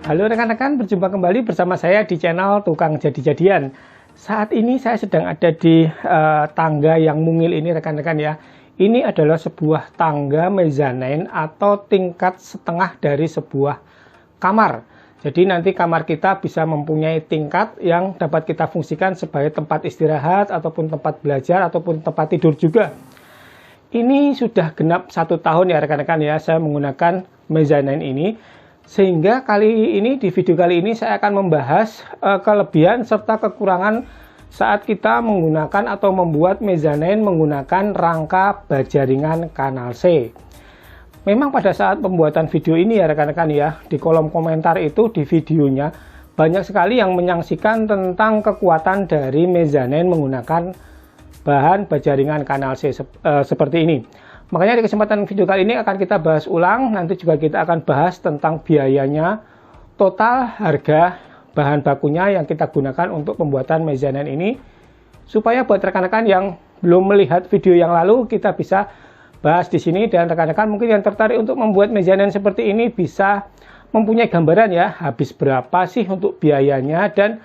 Halo rekan-rekan, berjumpa kembali bersama saya di channel Tukang Jadi-Jadian. Saat ini saya sedang ada di tangga yang mungil ini rekan-rekan ya. Ini adalah sebuah tangga mezzanine atau tingkat setengah dari sebuah kamar. Jadi nanti kamar kita bisa mempunyai tingkat yang dapat kita fungsikan sebagai tempat istirahat, ataupun tempat belajar, ataupun tempat tidur juga. Ini sudah genap 1 tahun ya rekan-rekan ya, saya menggunakan mezzanine ini. Sehingga di video kali ini saya akan membahas kelebihan serta kekurangan saat kita menggunakan atau membuat mezzanine menggunakan rangka baja ringan kanal C. Memang pada saat pembuatan video ini ya rekan-rekan ya, di kolom komentar itu di videonya banyak sekali yang menyaksikan tentang kekuatan dari mezzanine menggunakan bahan baja ringan kanal C seperti ini. Makanya di kesempatan video kali ini akan kita bahas ulang, nanti juga kita akan bahas tentang biayanya, total harga bahan bakunya yang kita gunakan untuk pembuatan mezzanine ini, supaya buat rekan-rekan yang belum melihat video yang lalu, kita bisa bahas di sini, dan rekan-rekan mungkin yang tertarik untuk membuat mezzanine seperti ini bisa mempunyai gambaran ya, habis berapa sih untuk biayanya, dan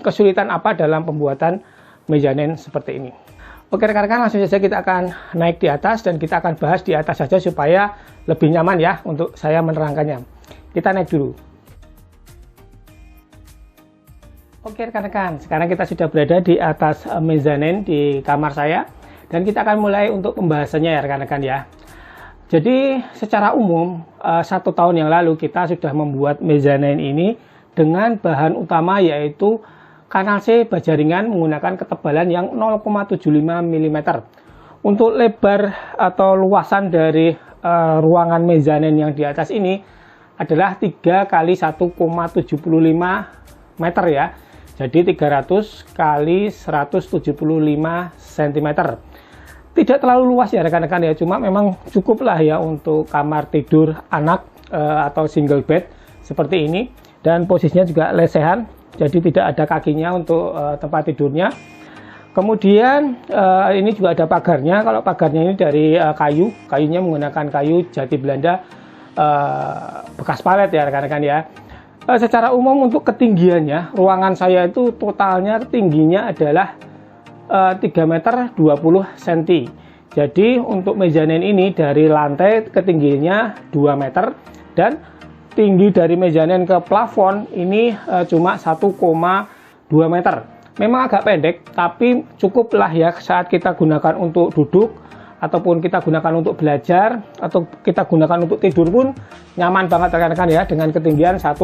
kesulitan apa dalam pembuatan mezzanine seperti ini. Oke rekan-rekan, langsung saja kita akan naik di atas dan kita akan bahas di atas saja supaya lebih nyaman ya untuk saya menerangkannya. Kita naik dulu. Oke rekan-rekan, sekarang kita sudah berada di atas mezzanine di kamar saya dan kita akan mulai untuk pembahasannya ya rekan-rekan ya. Jadi secara umum 1 tahun yang lalu kita sudah membuat mezzanine ini dengan bahan utama yaitu kanal C baja ringan menggunakan ketebalan yang 0,75 mm. Untuk lebar atau luasan dari ruangan mezzanine yang di atas ini adalah 3 kali 1,75 meter ya. Jadi 300 kali 175 cm. Tidak terlalu luas ya rekan-rekan ya, cuma memang cukup lah ya untuk kamar tidur anak atau single bed seperti ini, dan posisinya juga lesehan. Jadi tidak ada kakinya untuk tempat tidurnya. Kemudian ini juga ada pagarnya. Kalau pagarnya ini dari kayunya menggunakan kayu jati Belanda bekas palet ya rekan-rekan ya. Secara umum untuk ketinggiannya, ruangan saya itu totalnya tingginya adalah 3 meter 20 cm. Jadi untuk mezzanine ini dari lantai ketinggiannya 2 meter dan tinggi dari mezzanine ke plafon ini cuma 1,2 meter. Memang agak pendek, tapi cukuplah ya saat kita gunakan untuk duduk, ataupun kita gunakan untuk belajar, atau kita gunakan untuk tidur pun nyaman banget rekan-rekan ya, dengan ketinggian 1,2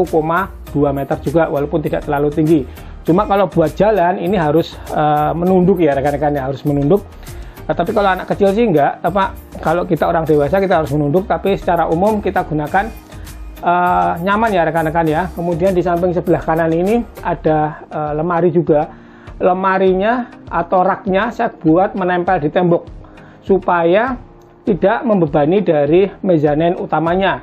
meter juga, walaupun tidak terlalu tinggi. Cuma kalau buat jalan ini harus menunduk ya rekan-rekan ya, harus menunduk. Tapi kalau anak kecil sih enggak, kalau kita orang dewasa kita harus menunduk, tapi secara umum kita gunakan nyaman ya rekan-rekan ya. Kemudian di samping sebelah kanan ini ada lemari juga. Lemarinya atau raknya saya buat menempel di tembok supaya tidak membebani dari mezzanine utamanya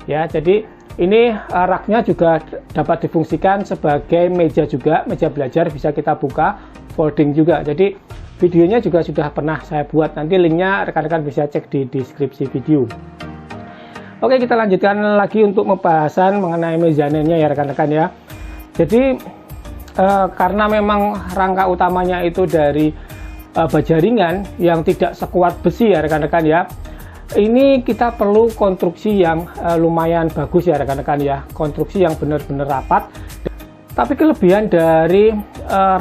ya. Jadi ini raknya juga dapat difungsikan sebagai meja juga, meja belajar, bisa kita buka, folding juga. Jadi videonya juga sudah pernah saya buat, nanti linknya rekan-rekan bisa cek di deskripsi video. Oke, kita lanjutkan lagi untuk pembahasan mengenai mezzanine-nya ya rekan-rekan ya. Jadi karena memang rangka utamanya itu dari baja ringan yang tidak sekuat besi ya rekan-rekan ya. Ini kita perlu konstruksi yang lumayan bagus ya rekan-rekan ya. Konstruksi yang benar-benar rapat. Tapi kelebihan dari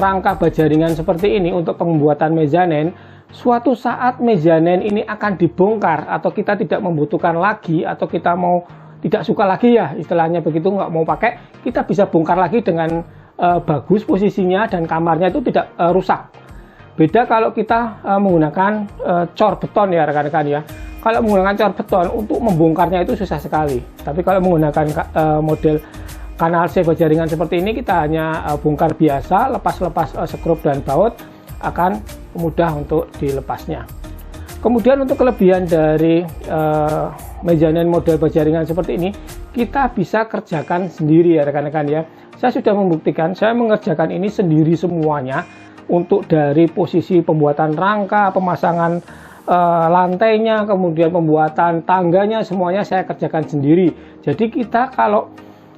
rangka baja ringan seperti ini untuk pembuatan mezzanine, suatu saat mezzanine ini akan dibongkar atau kita tidak membutuhkan lagi, atau kita mau tidak suka lagi ya istilahnya begitu, nggak mau pakai, kita bisa bongkar lagi dengan bagus posisinya dan kamarnya itu tidak rusak. Beda kalau kita menggunakan cor beton ya rekan-rekan ya. Kalau menggunakan cor beton untuk membongkarnya itu susah sekali. Tapi kalau menggunakan model kanal C baja ringan seperti ini, kita hanya bongkar biasa, lepas-lepas skrup dan baut, akan mudah untuk dilepasnya. Kemudian untuk kelebihan dari mezzanine model baja ringan seperti ini, kita bisa kerjakan sendiri ya rekan-rekan ya. Saya sudah membuktikan, saya mengerjakan ini sendiri semuanya, untuk dari posisi pembuatan rangka, pemasangan lantainya, kemudian pembuatan tangganya, semuanya saya kerjakan sendiri. Jadi kita kalau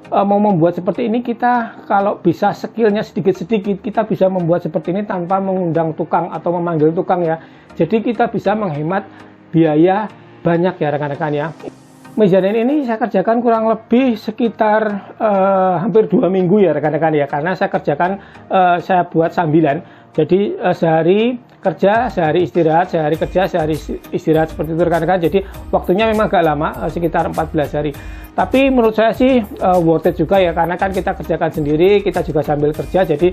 mau membuat seperti ini, kita kalau bisa skillnya sedikit-sedikit, kita bisa membuat seperti ini tanpa mengundang tukang atau memanggil tukang ya. Jadi kita bisa menghemat biaya banyak ya rekan-rekan ya. Mezanin ini saya kerjakan kurang lebih sekitar hampir 2 minggu ya rekan-rekan ya, karena saya kerjakan saya buat sambilan. Jadi sehari kerja, sehari istirahat, sehari kerja, sehari istirahat, seperti itu rekan-rekan. Jadi waktunya memang agak lama, sekitar 14 hari. Tapi menurut saya sih worth it juga ya, karena kan kita kerjakan sendiri, kita juga sambil kerja, jadi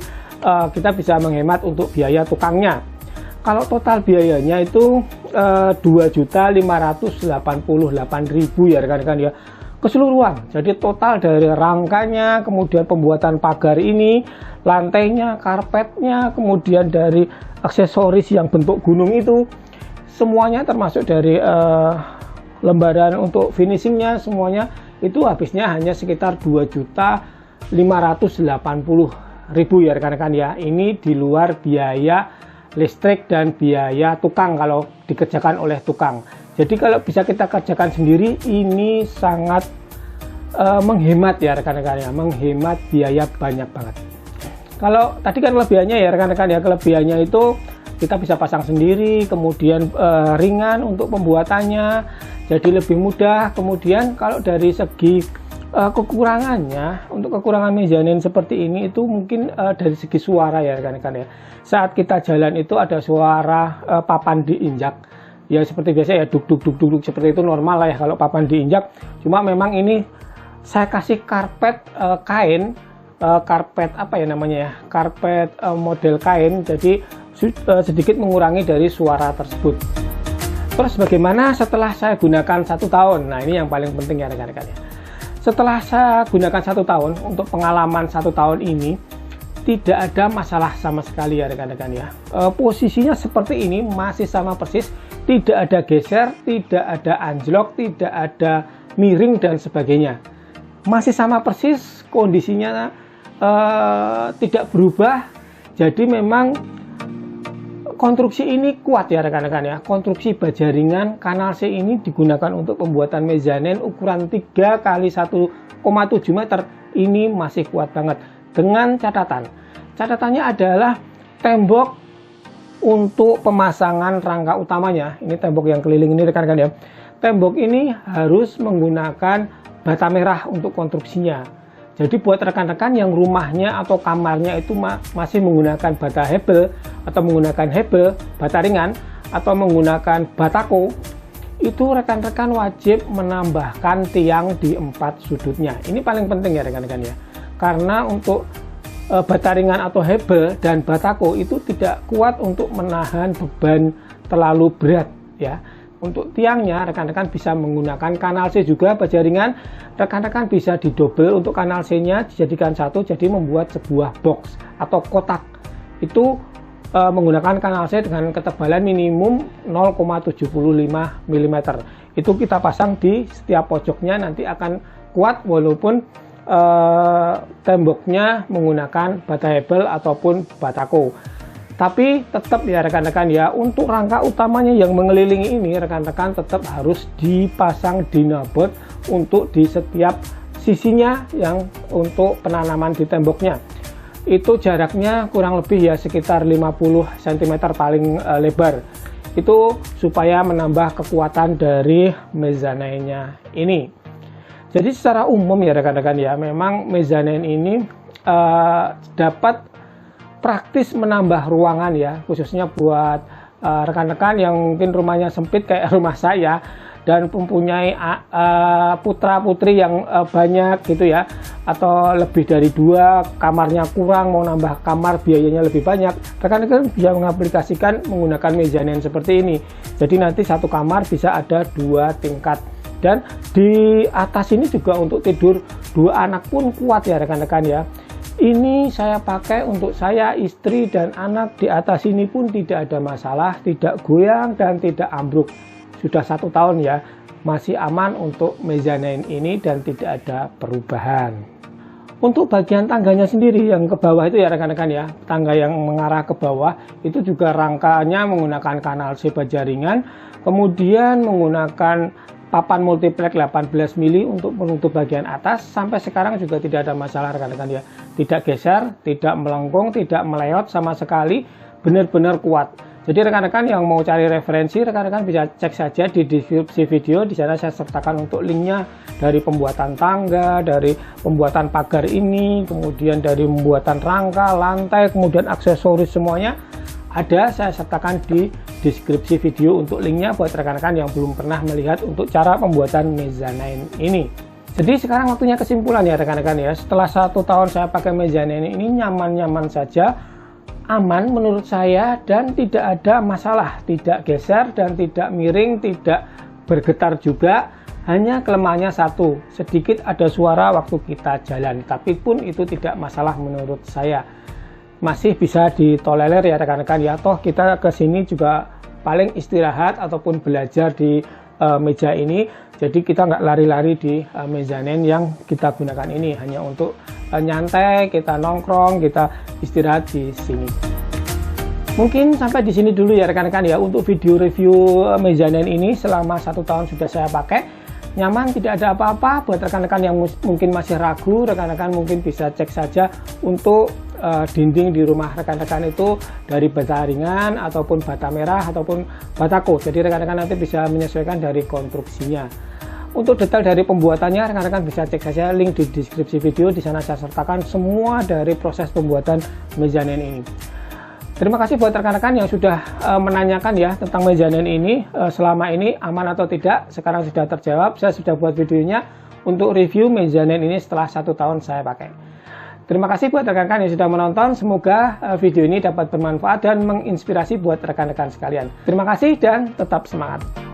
kita bisa menghemat untuk biaya tukangnya. Kalau total biayanya itu 2.588.000 ya rekan-rekan ya, keseluruhan. Jadi total dari rangkanya, kemudian pembuatan pagar ini, lantainya, karpetnya, kemudian dari aksesoris yang bentuk gunung itu, semuanya termasuk dari lembaran untuk finishingnya, semuanya itu habisnya hanya sekitar 2.580.000 ya rekan-rekan ya. Ini di luar biaya listrik dan biaya tukang kalau dikerjakan oleh tukang. Jadi kalau bisa kita kerjakan sendiri, ini sangat menghemat ya rekan-rekan ya, menghemat biaya banyak banget. Kalau tadi kan kelebihannya ya rekan-rekan ya, kelebihannya itu kita bisa pasang sendiri, kemudian ringan untuk pembuatannya, jadi lebih mudah. Kemudian kalau dari segi kekurangannya, untuk kekurangan mezanin seperti ini itu mungkin dari segi suara ya rekan-rekan ya. Saat kita jalan itu ada suara papan diinjak ya, seperti biasa ya, duk duk duk duk, seperti itu normal lah ya kalau papan diinjak. Cuma memang ini saya kasih karpet kain, karpet apa ya namanya ya, karpet model kain, jadi sedikit mengurangi dari suara tersebut. Terus bagaimana setelah saya gunakan 1 tahun? Nah ini yang paling penting ya rekan-rekan ya. Setelah saya gunakan 1 tahun, untuk pengalaman 1 tahun ini tidak ada masalah sama sekali ya rekan-rekan ya. Posisinya seperti ini, masih sama persis, tidak ada geser, tidak ada anjlok, tidak ada miring dan sebagainya. Masih sama persis, kondisinya tidak berubah. Jadi memang konstruksi ini kuat ya rekan-rekan ya. Konstruksi baja ringan kanal C ini digunakan untuk pembuatan mezanin ukuran 3 x 1,7 meter. Ini masih kuat banget. Dengan catatannya adalah tembok untuk pemasangan rangka utamanya. Ini tembok yang keliling ini rekan-rekan ya. Tembok ini harus menggunakan bata merah untuk konstruksinya. Jadi buat rekan-rekan yang rumahnya atau kamarnya itu masih menggunakan bata hebel atau menggunakan hebel, bata ringan, atau menggunakan batako, itu rekan-rekan wajib menambahkan tiang di 4 sudutnya. Ini paling penting ya rekan-rekan ya. Karena untuk bata ringan atau hebel dan batako itu tidak kuat untuk menahan beban terlalu berat ya. Untuk tiangnya rekan-rekan bisa menggunakan kanal C juga baja ringan. Rekan-rekan bisa didobel untuk kanal C-nya dijadikan satu, jadi membuat sebuah box atau kotak. Itu menggunakan kanal C dengan ketebalan minimum 0,75 mm. Itu kita pasang di setiap pojoknya, nanti akan kuat walaupun temboknya menggunakan bata hebel ataupun batako. Tapi tetap ya rekan-rekan ya, untuk rangka utamanya yang mengelilingi ini rekan-rekan tetap harus dipasang dinabot untuk di setiap sisinya yang untuk penanaman di temboknya. Itu jaraknya kurang lebih ya sekitar 50 cm paling lebar. Itu supaya menambah kekuatan dari mezaninnya ini. Jadi secara umum ya rekan-rekan ya, memang mezanin ini dapat praktis menambah ruangan ya, khususnya buat rekan-rekan yang mungkin rumahnya sempit kayak rumah saya dan mempunyai putra-putri yang banyak gitu ya, atau lebih dari 2, kamarnya kurang, mau nambah kamar biayanya lebih banyak, rekan-rekan bisa mengaplikasikan menggunakan mezanin seperti ini. Jadi nanti satu kamar bisa ada 2 tingkat. Dan di atas ini juga untuk tidur 2 anak pun kuat ya rekan-rekan ya. Ini saya pakai untuk saya, istri, dan anak. Di atas ini pun tidak ada masalah, tidak goyang dan tidak ambruk. Sudah 1 tahun ya, masih aman untuk mezanin ini dan tidak ada perubahan. Untuk bagian tangganya sendiri yang ke bawah itu ya rekan-rekan ya, tangga yang mengarah ke bawah itu juga rangkanya menggunakan kanal C baja ringan, kemudian menggunakan papan multiplek 18 mili untuk menutup bagian atas. Sampai sekarang juga tidak ada masalah rekan-rekan ya, tidak geser, tidak melengkung, tidak meleot sama sekali, benar-benar kuat. Jadi rekan-rekan yang mau cari referensi, rekan-rekan bisa cek saja di deskripsi video. Di sana saya sertakan untuk linknya dari pembuatan tangga, dari pembuatan pagar ini, kemudian dari pembuatan rangka, lantai, kemudian aksesoris semuanya ada saya sertakan di deskripsi video untuk linknya buat rekan-rekan yang belum pernah melihat untuk cara pembuatan mezzanine ini. Jadi sekarang waktunya kesimpulan ya rekan-rekan ya. Setelah 1 tahun saya pakai mezzanine ini nyaman-nyaman saja, aman menurut saya, dan tidak ada masalah, tidak geser dan tidak miring, tidak bergetar juga. Hanya kelemahannya satu, sedikit ada suara waktu kita jalan, tapi pun itu tidak masalah menurut saya, masih bisa ditolerir ya rekan-rekan ya. Toh kita kesini juga paling istirahat ataupun belajar di meja ini, jadi kita nggak lari-lari di mezzanine yang kita gunakan ini, hanya untuk nyantai, kita nongkrong, kita istirahat di sini. Mungkin sampai di sini dulu ya rekan-rekan ya untuk video review mezzanine ini. Selama 1 tahun sudah saya pakai, nyaman, tidak ada apa-apa. Buat rekan-rekan yang mungkin masih ragu, rekan-rekan mungkin bisa cek saja untuk dinding di rumah rekan-rekan itu dari bata ringan ataupun bata merah ataupun batako. Jadi rekan-rekan nanti bisa menyesuaikan dari konstruksinya. Untuk detail dari pembuatannya rekan-rekan bisa cek saja link di deskripsi video. Di sana saya sertakan semua dari proses pembuatan mezzanine ini. Terima kasih buat rekan-rekan yang sudah menanyakan ya tentang mezzanine ini, selama ini aman atau tidak. Sekarang sudah terjawab, saya sudah buat videonya untuk review mezzanine ini setelah 1 tahun saya pakai. Terima kasih buat rekan-rekan yang sudah menonton. Semoga video ini dapat bermanfaat dan menginspirasi buat rekan-rekan sekalian. Terima kasih dan tetap semangat.